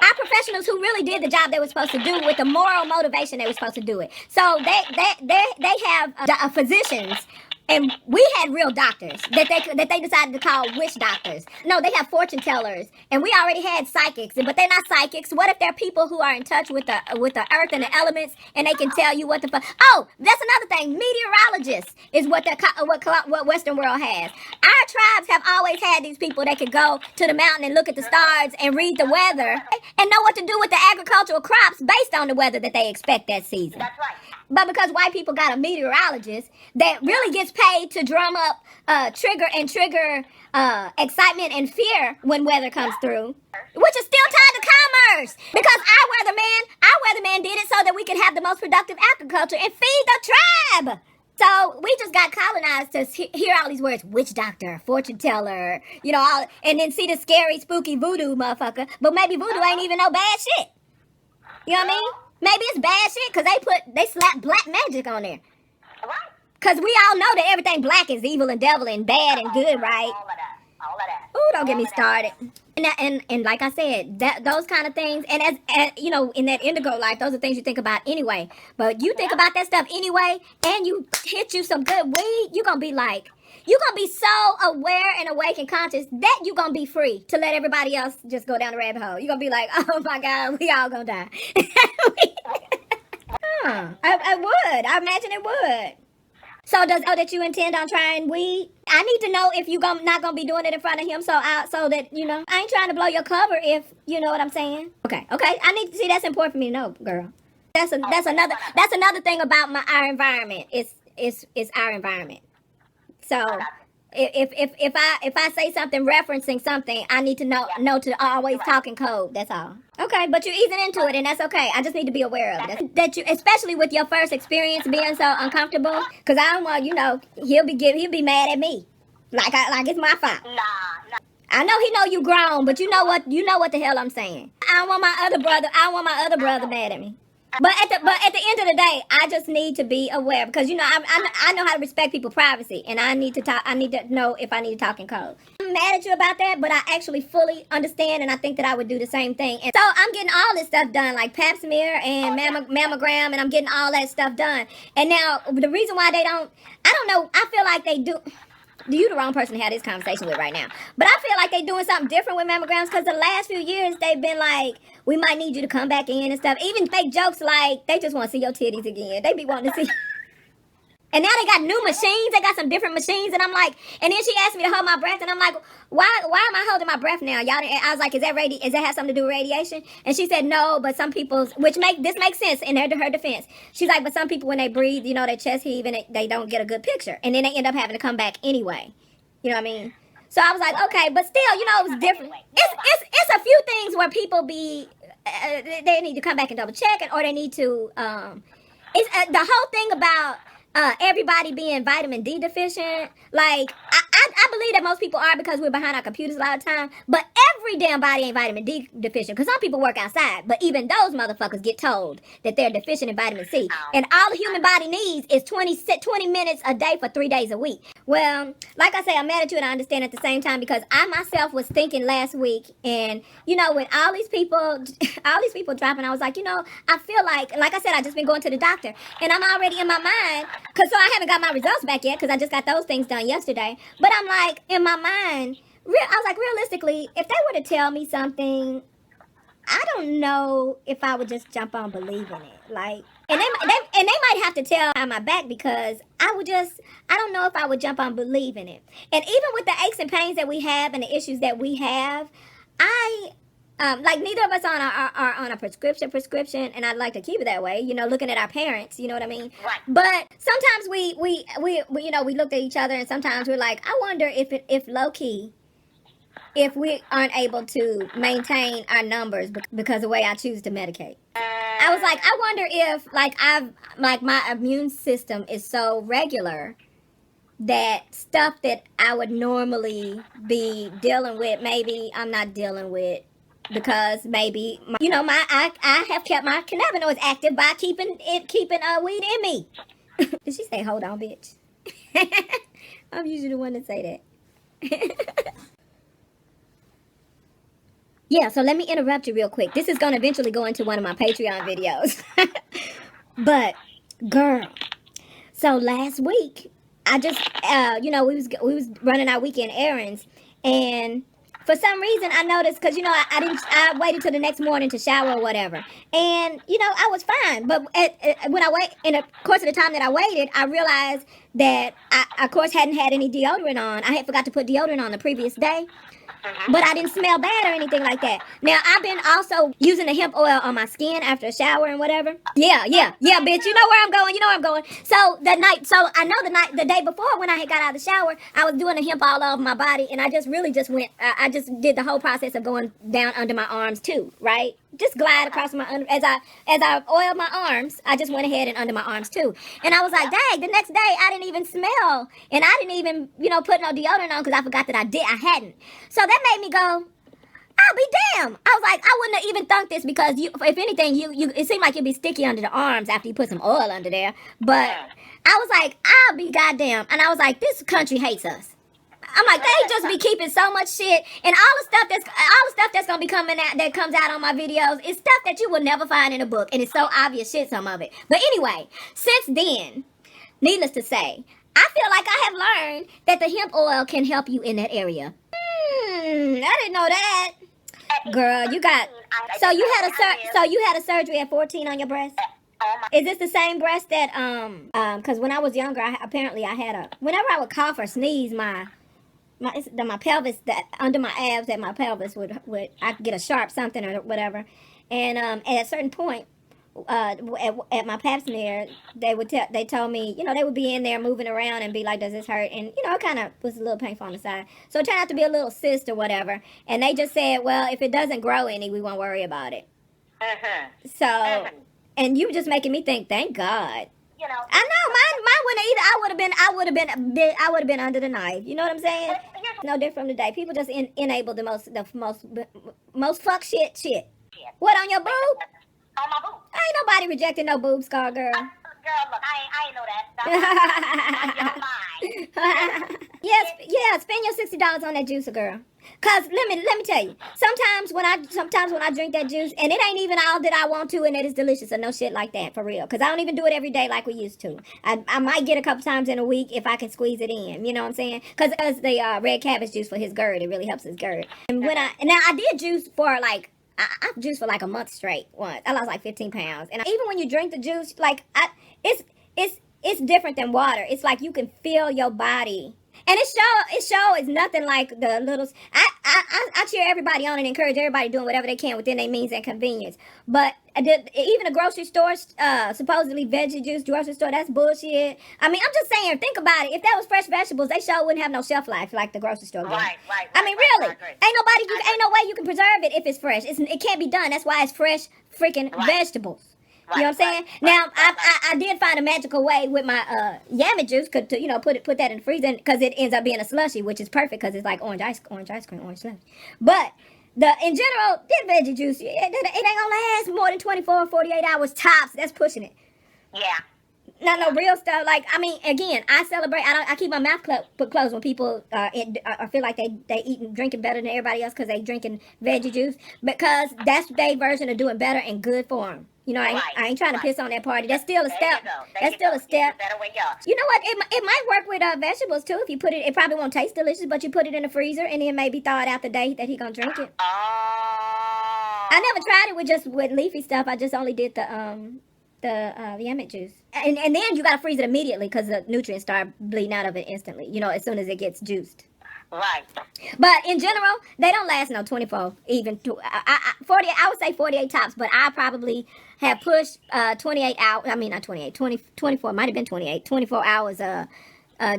Our professionals who really did the job they were supposed to do with the moral motivation they were supposed to do it. So they have physicians, and we had real doctors that they decided to call witch doctors. No, they have fortune tellers, and we already had psychics, but they're not psychics. What if they're people who are in touch with the earth and the elements, and they can tell you what the fuck? Oh, that's another thing. Meteorologists is what Western world has. Our tribes have always had these people that could go to the mountain and look at the stars and read the weather and know what to do with the agricultural crops based on the weather that they expect that season. That's right. But because white people got a meteorologist that really gets paid to drum up, trigger excitement and fear when weather comes through, which is still tied to commerce. Because our weatherman did it so that we could have the most productive agriculture and feed the tribe. So we just got colonized to hear all these words, witch doctor, fortune teller, and then see the scary, spooky voodoo motherfucker. But maybe voodoo ain't even no bad shit. You know what I mean? Maybe it's bad shit because they slap black magic on there. Right. Because we all know that everything black is evil and devil and bad and good, right? All of that. Ooh, don't get me started. And like I said, those kind of things, and as in that indigo life, those are things you think about anyway. But you think about that stuff anyway, and you hit you some good weed, you're going to be like, you're going to be so aware and awake and conscious that you're going to be free to let everybody else just go down the rabbit hole. You're going to be like, oh my God, we all going to die. I would. I imagine it would. So does that you intend on trying weed? I need to know if you not gonna be doing it in front of him, so that I ain't trying to blow your cover. If you know what I'm saying. Okay. I need to see. That's important for me to know, girl. That's another thing about our environment. It's our environment. So if I say something referencing something, I need to know to always talk in code. That's all. Okay, but you're easing into it, and that's okay. I just need to be aware of it. That you, especially with your first experience being so uncomfortable, because I don't want he'll be mad at me, like it's my fault. Nah. I know he know you grown, but you know what the hell I'm saying. I don't want my other brother mad at me. But at the end of the day, I just need to be aware because I know how to respect people's privacy, and I need to talk. I need to know if I need to talk in code. I'm mad at you about that, but I actually fully understand, and I think that I would do the same thing. And so I'm getting all this stuff done, like Pap smear and mammogram, and I'm getting all that stuff done. And now the reason why they don't, I don't know. I feel like they do. You the wrong person to have this conversation with right now. But I feel like they're doing something different with mammograms because the last few years they've been like, we might need you to come back in and stuff. Even fake jokes like, they just want to see your titties again. They be wanting to see. And now they got new machines. They got some different machines. And I'm like, and then she asked me to hold my breath. And I'm like, why am I holding my breath now? I was like, does that have something to do with radiation? And she said, no, but some people, this makes sense in her defense. She's like, but some people, when they breathe, their chest heave and they don't get a good picture. And then they end up having to come back anyway. You know what I mean? So I was like, okay, but still, it was different. It's a few things where people they need to come back and double check it, or they need to, it's the whole thing about, everybody being vitamin D deficient. Like, I believe that most people are because we're behind our computers a lot of time. But every damn body ain't vitamin D deficient. Because some people work outside, but even those motherfuckers get told that they're deficient in vitamin C. And all the human body needs is 20 minutes a day for 3 days a week. Well, like I say, I'm mad at you and I understand at the same time because I myself was thinking last week, and with all these people, dropping, I was like, I feel like I said, I just been going to the doctor, and I'm already in my mind, cause so I haven't got my results back yet, cause I just got those things done yesterday. But I'm like in my mind, I was like, realistically, if they were to tell me something, I don't know if I would just jump on believing it. Like, and they might have to tell on my back because I don't know if I would jump on believing it. And even with the aches and pains that we have and the issues that we have, like neither of us are on a prescription, and I'd like to keep it that way. Looking at our parents, you know what I mean. Right. But sometimes we we looked at each other, and sometimes we're like, I wonder if low key, if we aren't able to maintain our numbers because of the way I choose to medicate. I was like, I wonder if my immune system is so regular that stuff that I would normally be dealing with, maybe I'm not dealing with because maybe I have kept my cannabinoids active by keeping weed in me. Did she say hold on, bitch? I'm usually the one to say that. Yeah, so let me interrupt you real quick. This is going to eventually go into one of my Patreon videos. But, girl, so last week, I just, we was running our weekend errands, and for some reason I noticed, because, I waited till the next morning to shower or whatever, and, I was fine, but in the course of the time that I waited, I realized that I, of course, hadn't had any deodorant on. I had forgot to put deodorant on the previous day. But I didn't smell bad or anything like that. Now, I've been also using the hemp oil on my skin after a shower and whatever. Yeah, bitch. You know where I'm going. So the day before when I had got out of the shower, I was doing the hemp all over my body, and I just really just went, I just did the whole process of going down under my arms too, right? Just glide across my, as I oiled my arms, I just went ahead and under my arms too. And I was like, dang, the next day I didn't even smell, and I didn't even, put no deodorant on because I forgot that I hadn't. So that made me go, I'll be damned. I was like, I wouldn't have even thunk this because if anything, it seemed like you'd be sticky under the arms after you put some oil under there. But I was like, I'll be goddamn. And I was like, this country hates us. I'm like, they just be keeping so much shit, and all the stuff that's gonna be coming out, that comes out on my videos, is stuff that you will never find in a book, and it's so obvious shit, some of it. But anyway, since then, needless to say, I feel like I have learned that the hemp oil can help you in that area. I didn't know that, girl. So you had a surgery at 14 on your breast. Is this the same breast that because when I was younger, whenever I would cough or sneeze, my pelvis, that under my abs, that my pelvis would I could get a sharp something or whatever, and at a certain point, at my pap smear, they told me, they would be in there moving around and be like, does this hurt? And it kind of was a little painful on the side, so it turned out to be a little cyst or whatever, and they just said, well, if it doesn't grow any, we won't worry about it. So, and you were just making me think, thank God. I know mine wouldn't either. I would have been under the knife. You know what I'm saying? No different from today. People just enable the most fuck shit. What, on your boob? On my boob. Ain't nobody rejecting no boob scar, girl. Girl, look, I ain't know that. Yeah, spend your $60 on that juicer, girl. Cause let me tell you, sometimes when I drink that juice, and it ain't even all that I want to, and it is delicious, or no shit like that, for real. Cause I don't even do it every day like we used to. I might get a couple times in a week if I can squeeze it in. You know what I'm saying? Cause the red cabbage juice for his GERD, it really helps his GERD. And I did juice for like. I juiced for like a month straight once. I lost like 15 pounds. And even when you drink the juice, it's different than water. It's like you can feel your body. And it show is nothing like the little. I cheer everybody on and encourage everybody doing whatever they can within their means and convenience. But even a grocery store, supposedly veggie juice grocery store, that's bullshit. I mean, I'm just saying, think about it. If that was fresh vegetables, they sure wouldn't have no shelf life like the grocery store. Right. I mean, really, ain't no way you can preserve it if it's fresh. It can't be done. That's why it's fresh freaking vegetables. You know what I'm saying? Now, I did find a magical way with my yammy juice to put that in the freezer, because it ends up being a slushy, which is perfect because it's like orange ice cream, orange slush. But In general, that veggie juice, it ain't gonna last more than 24 or 48 hours tops. That's pushing it. Yeah. Not no real stuff. Like, I mean, again, I celebrate. I keep my mouth closed when people I feel like they eating drinking better than everybody else because they drinking veggie juice, because that's their version of doing better and good for them. You know, I ain't trying to piss on that party. That's still a step. That's still a step. Better way up. You know what? It might work with vegetables too. If you put it, it probably won't taste delicious, but you put it in the freezer and then maybe thaw it out the day that he gonna drink it. Oh. I never tried it with leafy stuff. I just only did the yammet juice. And then you gotta freeze it immediately because the nutrients start bleeding out of it instantly. You know, as soon as it gets juiced. Right. But in general, they don't last no 24, even 40. I would say 48 tops, but I probably have pushed 28 hours. I mean, not 28, 24. Might have been 28, 24 hours.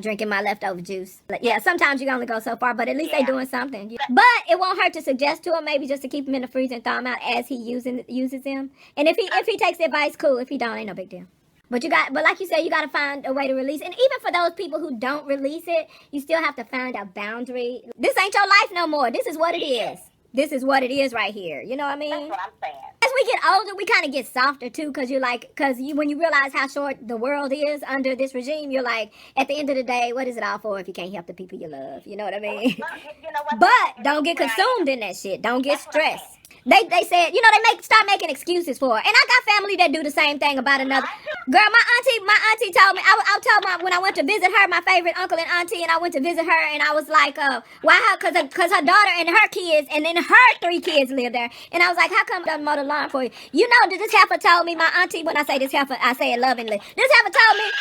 Drinking my leftover juice. Yeah, sometimes you can only go so far, but at least they doing something. But it won't hurt to suggest to him, maybe just to keep him in the freezer and thaw him out as he uses them. And if he takes the advice, cool. If he don't, ain't no big deal. But like you said, you got to find a way to release. And even for those people who don't release it, you still have to find a boundary. This ain't your life no more. This is what it is. This is what it is right here. You know what I mean? That's what I'm saying. As we get older, we kind of get softer too, because when you realize how short the world is under this regime, you're like, at the end of the day, what is it all for if you can't help the people you love? You know what I mean? You know what? But don't get consumed in that shit. Don't get stressed. They said, they start making excuses for it. And I got family that do the same thing about another. Girl, my auntie told me, I told when I went to visit her, my favorite uncle and auntie, and I went to visit her, and I was like, why her? Because her daughter and her kids, and then her 3 kids live there. And I was like, how come I don't mow the lawn for you? You know, this heifer told me, my auntie, when I say this heifer, I say it lovingly. This heifer told me,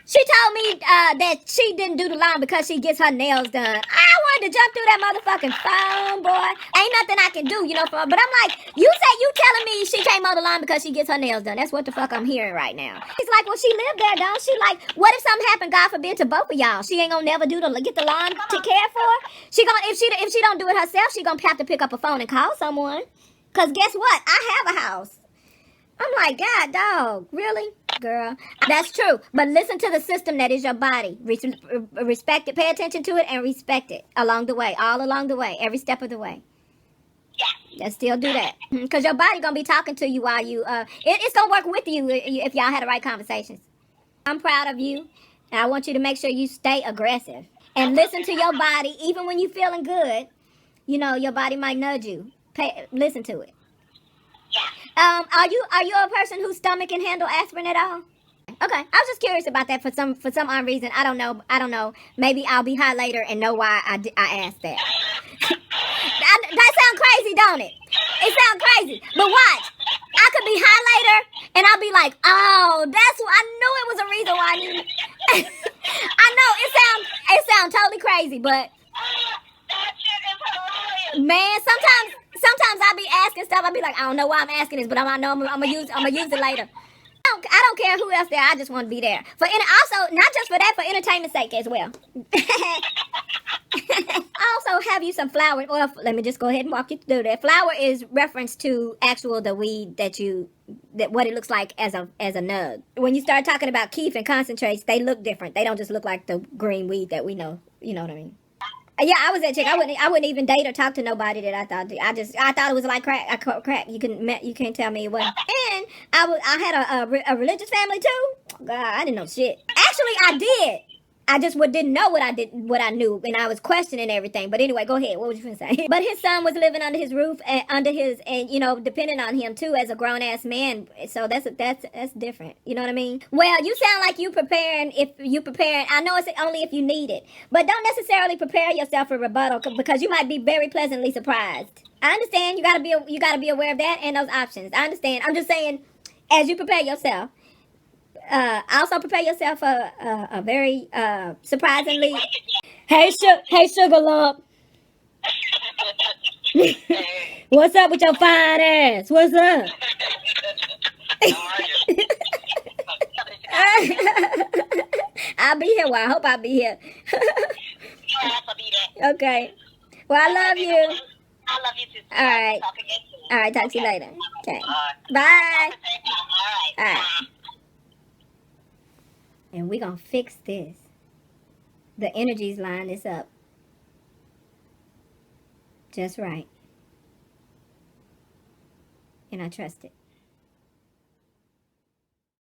she told me that she didn't do the lawn because she gets her nails done. I wanted to jump through that motherfucking phone, boy. Ain't nothing I can do, but I'm like, you telling me she can't mow the lawn because she gets her nails done. That's what the fuck I'm hearing right now. She's like, well, she lived there, don't she? Like, what if something happened, God forbid, to both of y'all? She ain't gonna never get the lawn to care for? She gonna, if she don't do it herself, she gonna have to pick up a phone and call someone. Cause guess what? I have a house. I'm like, God, dog, really? Girl, that's true. But listen to the system that is your body. Respect it, pay attention to it, and respect it along the way, all along the way, every step of the way. Yeah, still do that. Because your body going to be talking to you while you, it's going to work with you if y'all had the right conversations. I'm proud of you, and I want you to make sure you stay aggressive. And listen to your body, even when you're feeling good. Your body might nudge you. Listen to it. Are you a person whose stomach can handle aspirin at all? Okay, I was just curious about that for some odd reason. I don't know. Maybe I'll be high later and know why I asked that. That sounds crazy, don't it? It sounds crazy. But watch, I could be high later and I'll be like, oh, that's what I knew it was a reason why I needed. I know it sounds totally crazy, but man, sometimes I be asking stuff. I be like, I don't know why I'm asking this, but I know I'm gonna use it later. I don't care who else there. I just want to be there. Also, not just for that, for entertainment's sake as well. I also have you some flour. Well, let me just go ahead and walk you through that. Flour is reference to the weed that what it looks like as a nug. When you start talking about keef and concentrates, they look different. They don't just look like the green weed that we know. You know what I mean? Yeah, I was that chick. I wouldn't even date or talk to nobody that I thought. I thought it was like crack. Crack. You can't tell me it wasn't. And I had a religious family too. God, I didn't know shit. Actually, I did. I just didn't know what I knew, and I was questioning everything. But anyway, go ahead. What was you gonna say? But his son was living under his roof, and depending on him too as a grown ass man. So that's different. You know what I mean? Well, you sound like you preparing. If you preparing, I know it's only if you need it, but don't necessarily prepare yourself for rebuttal because you might be very pleasantly surprised. I understand. You gotta be aware of that and those options. I understand. I'm just saying, as you prepare yourself. Also prepare yourself for a very surprisingly. Hey sugar lump. What's up with your fine ass? What's up? I'll be here. Well, I hope I'll be here. Okay. Well, I love you. I love you too. All right. All right. Talk to you later. Okay. Bye. All right. And we're going to fix this. The energies line this up. just right. And I trust it.